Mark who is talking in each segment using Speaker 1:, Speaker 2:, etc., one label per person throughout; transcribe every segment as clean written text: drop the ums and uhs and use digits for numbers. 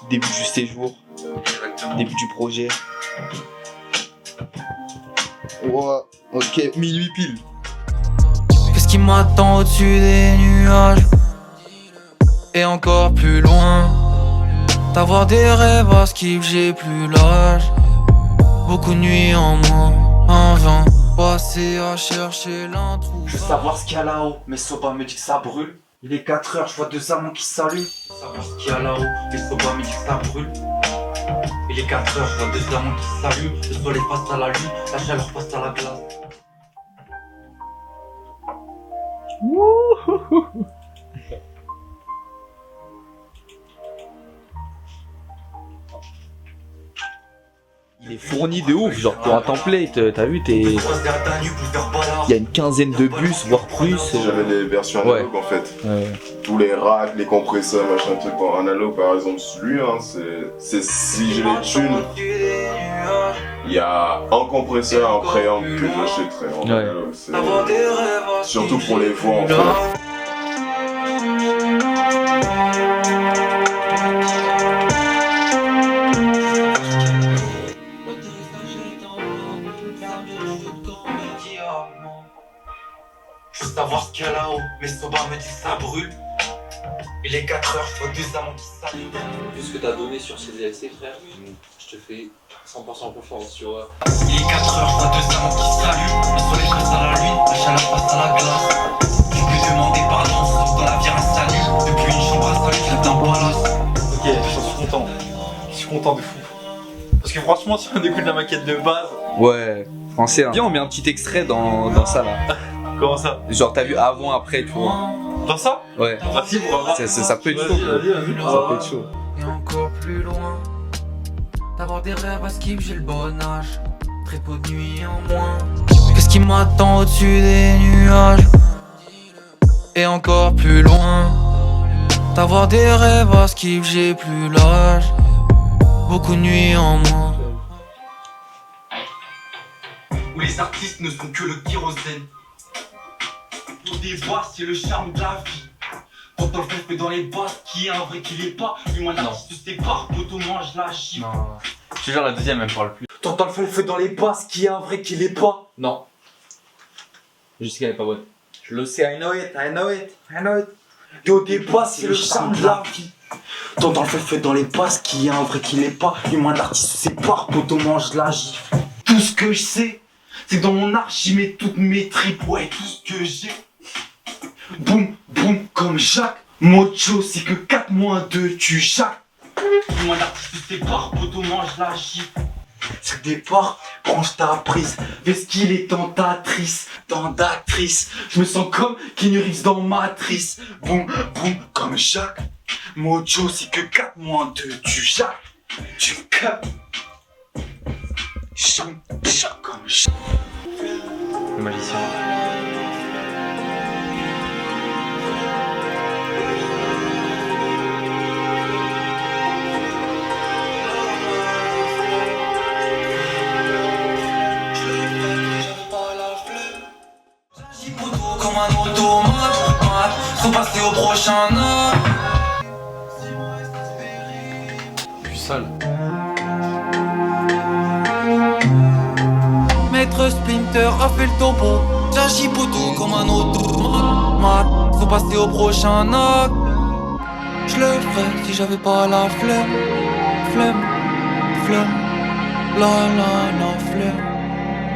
Speaker 1: Début du séjour, début du projet. Ouais, ok, minuit pile.
Speaker 2: Qu'est-ce qui m'attend au-dessus des nuages? Et encore plus loin, d'avoir des rêves à skip, j'ai plus l'âge. Beaucoup de nuits en moins, en vain, passer à chercher l'intrus.
Speaker 3: Je veux savoir ce qu'il y a là-haut, mais Soba me dit que ça brûle. Il est 4 heures, je vois 2 amants qui s'allument. Je veux savoir ce qu'il y a là-haut, mais Soba me dit que ça brûle. Il est 4 heures, je vois 2 amants qui s'allument. Le soleil passe à la lune, la chaleur passe à la glace.
Speaker 1: Il est fourni de ouf, genre pour un template, t'as vu, il y a une quinzaine de bus, voire plus.
Speaker 4: J'avais des versions analogues en fait. Tous les racks, les compresseurs, machin truc en analogue par exemple, celui hein, c'est si j'ai les thunes, il y a un compresseur, un préamp que j'achèterais en analogue. Surtout pour les voix en fait.
Speaker 3: Je veux savoir ce qu'il y a là-haut, mais Soba me dit que ça brûle. Il est 4 heures, je vois 2 amants qui s'allument.
Speaker 5: Vu ce que t'as donné sur ces DLC, frère, je te fais 100% confiance sur.
Speaker 3: Il est 4 heures, je vois 2 amants qui s'allument. Le soleil passe à la lune, la chaleur passe à la glace. Je peux demander pardon, sauf dans la vie un salut. Depuis une chambre à salut, je d'un palace.
Speaker 6: Ok, j'en suis content. Je suis content de fou. Parce que franchement, si on écoute la maquette de base.
Speaker 1: Ouais, français. Hein. Viens, on met un petit extrait dans ça là.
Speaker 6: Comment ça?
Speaker 1: Genre, t'as vu avant, après, tu vois.
Speaker 6: Dans ça?
Speaker 1: Ouais.
Speaker 6: Ah si, pour avoir.
Speaker 1: Ça peut être chaud. Ça peut être chaud.
Speaker 2: Et encore plus loin, d'avoir des rêves à skip, j'ai le bon âge. Très peu de nuits en moins. Qu'est-ce qui m'attend au-dessus des nuages? Et encore plus loin, d'avoir des rêves à skip, j'ai plus l'âge. Beaucoup de nuits en moins.
Speaker 3: Où les artistes ne sont que le kérosène. Pour des basses, c'est le charme de la vie. Quand on le fait dans les basses, qui est un vrai qui l'est pas. Lui-moi l'artiste se sépare, poteau mange la chip.
Speaker 6: Non. Je te jure, la deuxième, elle me parle plus.
Speaker 3: T'entends le fait dans les basses, qui est un vrai qui l'est pas.
Speaker 6: Non. Juste qu'elle est pas bonne.
Speaker 3: Je le sais, I know it, I know it, I know it. Yo, des basses, c'est le charme de la vie. T'entends le fait dans les basses, qui est un vrai qui l'est pas. Lui-moi l'artiste se sépare, poteau mange la gifle. Tout ce que je sais, c'est que dans mon art, j'y mets toutes mes tripes, ouais, tout ce que j'ai. Boum, boum, comme Jacques. Mocho, c'est que 4 moins 2, tu Jacques. Moi l'artiste se sépare, poteau mange la gifle. C'est le départ, branche ta prise. Vesquille est tentatrice, tant d'actrices. Je me sens comme Keanu Reeves dans Matrice. Boum, boum, comme Jacques. Mocho, c'est que 4 moins 2, tu Jacques. Tu capes. Chante, chante comme Jacques.
Speaker 6: Le magicien.
Speaker 2: Comme un automate, faut passer au prochain œuf.
Speaker 6: Plus sale.
Speaker 2: Maître Splinter a fait le topo. J'agis poteau comme un automate, faut passer au prochain knock. Je le ferais si j'avais pas la flemme. Flemme, flemme, la flemme.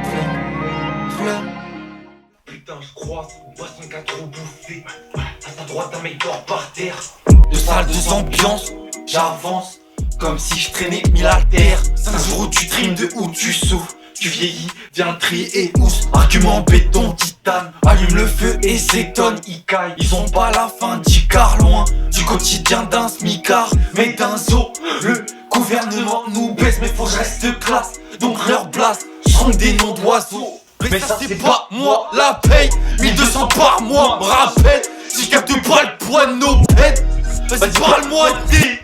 Speaker 2: Flemme, flemme.
Speaker 3: Putain, je croise, boisson qu'a trop bouffé. À sa droite, un mec dort par terre.
Speaker 2: De salle de ambiance, j'avance comme si je traînais 1000 haltères. 5 jours où tu trimes, de où tu souffres. Tu vieillis, viens trier et housse. Argument béton, titane. Allume le feu et s'étonne, ils caillent. Ils ont pas la fin d'Icar, loin du quotidien d'un smicard. Mais d'un zoo, le gouvernement nous baisse. Mais faut que je reste classe, donc leur blase. J'rentre des noms d'oiseaux. Mais ça c'est pas moi, la paye 1200 par mois, me rappelle. Si je capte pas le poids de nos bêtes, vas-y parle-moi t'es.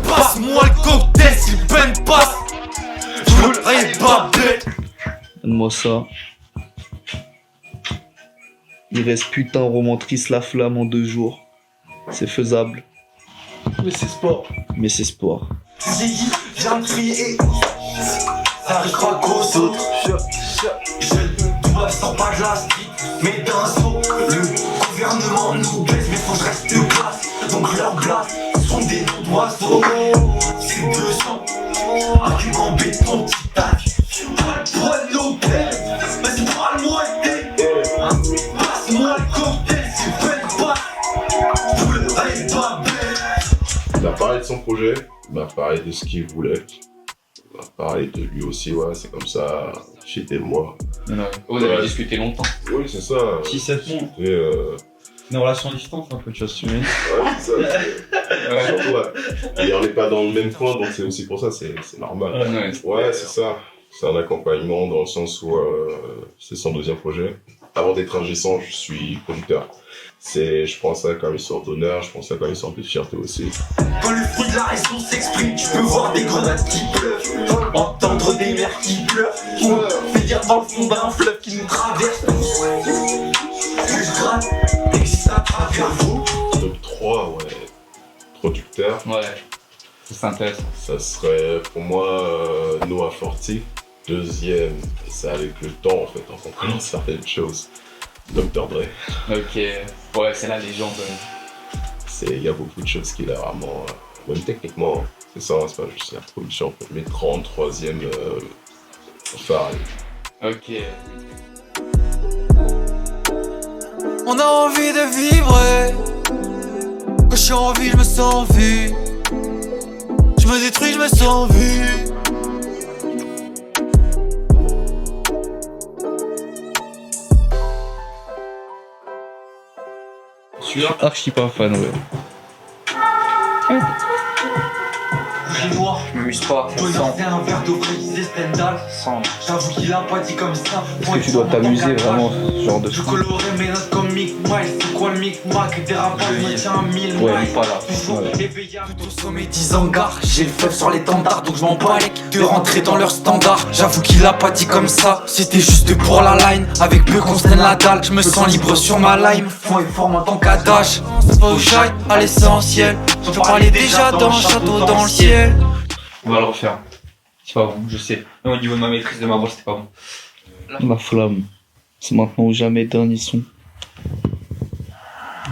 Speaker 2: Passe-moi le cocktail s'il peine passe. Je veux le pas bête.
Speaker 1: Donne-moi ça. Il reste putain romantrice la flamme en 2 jours. C'est faisable.
Speaker 3: Mais c'est sport.
Speaker 1: Mais c'est sport.
Speaker 2: Tu vieillis, viens crier et ça arrivera qu'aux autres. Tout va sans pas de la street, mais d'un saut. Le gouvernement nous baisse, mais faut que je reste classe. Donc leurs glaces sont des noms d'oiseaux. C'est 200, argument béton, titane. Pas le poids de nos pères, vas-y parle-moi tes. Passe-moi le cocktail, c'est belle passe. Vous le rêvez pas belle.
Speaker 4: Il a parlé de son projet, il m'a parlé de ce qu'il voulait. Il m'a parlé de lui aussi, ouais, c'est comme ça, j'étais moi.
Speaker 5: Vous avez discuté longtemps.
Speaker 4: Oui, c'est ça.
Speaker 6: 6-7 mois.
Speaker 4: Et
Speaker 6: Une relation à distance, un peu, tu assumer.
Speaker 4: ouais, c'est ça. Surtout, ouais. Et on n'est pas dans le même coin, donc c'est aussi pour ça, c'est normal. Ouais, c'est ça. C'est un accompagnement dans le sens où c'est son 2e projet. Avant d'être ingénieur, je suis producteur. Je prends ça comme une sorte d'honneur, je prends ça comme une sorte de fierté aussi.
Speaker 2: Quand le fruit de la raison s'exprime, tu peux voir des grenades qui pleuvent, entendre des mers qui pleurent, ou fait dire dans le fond d'un fleuve qui nous traverse. Que je gratte, existe à travers vous.
Speaker 4: Top 3, ouais, producteur.
Speaker 5: Ouais, c'est intéressant.
Speaker 4: Ça serait pour moi Noah Forti. 2e, et c'est avec le temps en fait, en comprenant certaines choses. Dr. Dre.
Speaker 5: Ok, ouais, c'est la légende.
Speaker 4: Il y a beaucoup de choses qu'il a vraiment. Même techniquement, c'est ça, c'est pas juste la production. Mais 33e phare.
Speaker 5: Ok.
Speaker 2: On a envie de vivre. Quand je suis en vie, je me sens vu. Je me détruis, je me sens vu.
Speaker 1: Archi pas fan, ouais.
Speaker 3: Noir, je m'amuse pas.
Speaker 2: Je dois faire un verre d'eau brisé, Stendhal. J'avoue qu'il a pas dit comme ça.
Speaker 1: Est-ce que tu dois t'amuser vraiment ce genre de
Speaker 2: Je
Speaker 1: truc?
Speaker 2: colorais mes notes comme Mick Miles. C'est quoi le Mick Mac? Des rapports, je me tiens à 1000 miles.
Speaker 1: Ouais, pas là.
Speaker 2: Toujours
Speaker 1: Ouais.
Speaker 2: éveillé tout au sommet 10 hangars. J'ai le feu sur l'étendard, donc je m'en bats les couilles de rentrer dans leur standard. J'avoue qu'il a pas dit comme ça. C'était juste pour la line. Avec peu qu'on se la dalle. Je me sens libre sur ma lime. Fond et forme en tant qu'adache. Faut shy à l'essentiel. J'en parlais déjà dans le château dans le ciel.
Speaker 6: On va le refaire. C'est pas bon, je sais. Mais au niveau de ma maîtrise de ma voix, c'était pas bon.
Speaker 1: La flamme. C'est maintenant ou jamais, dernier son.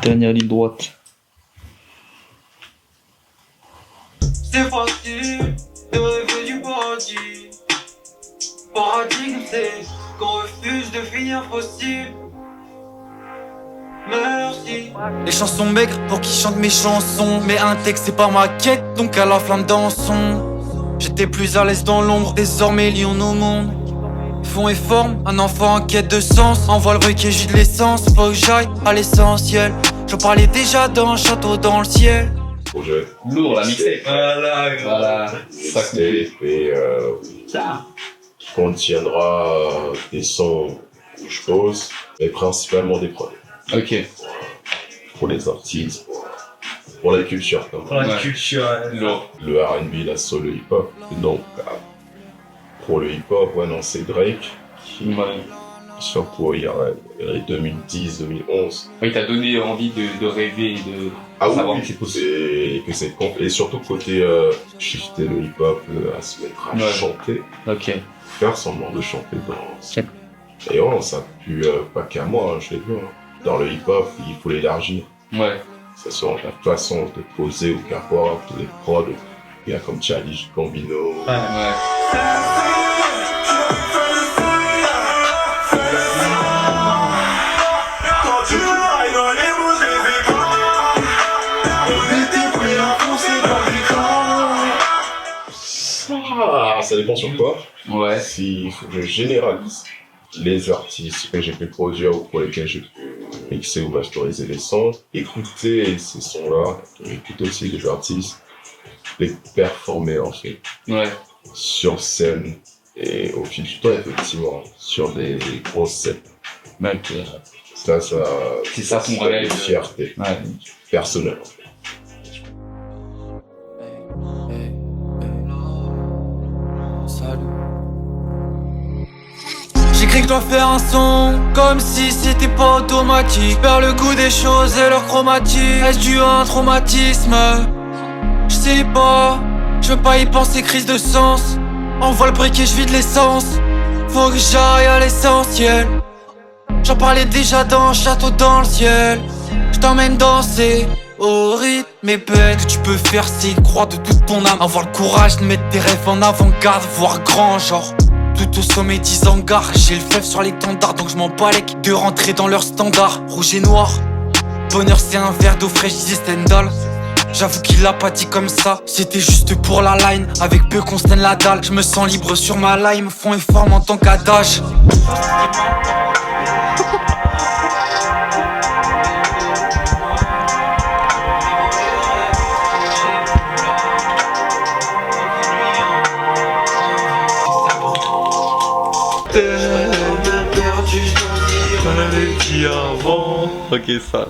Speaker 1: Dernière ligne droite.
Speaker 2: C'est facile de rêver du paradis. Paradigme, c'est qu'on refuse de finir fossile. Merci. Les chansons maigres pour qui chantent mes chansons. Mais un texte c'est pas ma quête, donc à la flamme dansons. J'étais plus à l'aise dans l'ombre, désormais lions au monde. Fond et forme, un enfant en quête de sens. Envoie le briquet, j'ai de l'essence, faut que j'aille à l'essentiel. J'en parlais déjà dans un château dans le ciel.
Speaker 4: Projet.
Speaker 5: Lourd, la mixtape.
Speaker 6: Voilà.
Speaker 5: Ça
Speaker 4: Et qui contiendra des sons où je pose, mais principalement des prods.
Speaker 5: Ok.
Speaker 4: Pour les artistes, pour la culture quand même.
Speaker 6: Pour la
Speaker 5: Ouais.
Speaker 6: culture.
Speaker 5: Lourd.
Speaker 4: Le R&B, la soul, le hip-hop. Et donc, pour le hip-hop, ouais, non, c'est Drake. Qui,
Speaker 5: Ouais.
Speaker 4: soit pour il y a les 2010, 2011.
Speaker 5: Oui, t'as donné envie de rêver et de
Speaker 4: Ah oui,
Speaker 5: savoir
Speaker 4: oui,
Speaker 5: que c'est possible.
Speaker 4: et que c'est et surtout côté shifter le hip-hop, à se mettre à
Speaker 5: Ouais.
Speaker 4: chanter,
Speaker 5: Ok.
Speaker 4: faire semblant de chanter dans. Et ouais, ça pue pas qu'à moi, hein, je l'ai vu. Hein. Dans le hip-hop, il faut l'élargir.
Speaker 5: Ouais.
Speaker 4: Que ce soit la façon de poser ou qu'importe, les prods, il y a comme Challenge, Gambino.
Speaker 6: Ouais.
Speaker 5: Ouais.
Speaker 4: Ah, ça dépend sur quoi.
Speaker 5: Ouais.
Speaker 4: S'il faut que je généralise les artistes que j'ai pu produire ou pour lesquels j'ai pu mixer ou masteriser les sons, écouter ces sons-là, écouter aussi les artistes, les performer en fait,
Speaker 5: Ouais.
Speaker 4: sur scène et au fil du temps effectivement, sur des grosses scènes.
Speaker 5: Ok.
Speaker 4: Ça,
Speaker 5: C'est ça ton
Speaker 4: serait
Speaker 5: rêve.
Speaker 4: une fierté
Speaker 5: Ouais.
Speaker 4: personnelle.
Speaker 2: J'écris que je dois faire un son comme si c'était pas automatique. Perds le goût des choses et leur chromatique. Est-ce dû à un traumatisme? Je sais pas, je veux pas y penser, crise de sens. Envoie le briquet, je vide l'essence. Faut que j'aille à l'essentiel. J'en parlais déjà dans le château dans le ciel. Je t'emmène danser au rythme et bête. Que tu peux faire, c'est croire de toute ton âme. Avoir le courage de mettre tes rêves en avant-garde, voir grand genre. Tout au sommet 10 hangars. J'ai le fleuve sur l'étendard, donc je m'en bats les de rentrer dans leur standard. Rouge et noir, bonheur c'est un verre d'eau fraîche, disait Stendhal. J'avoue qu'il l'a pas dit comme ça, c'était juste pour la line. Avec peu qu'on staine la dalle, je me sens libre sur ma lime. Fond et forme en tant qu'adage.
Speaker 6: On avait dit avant. Ok, ça.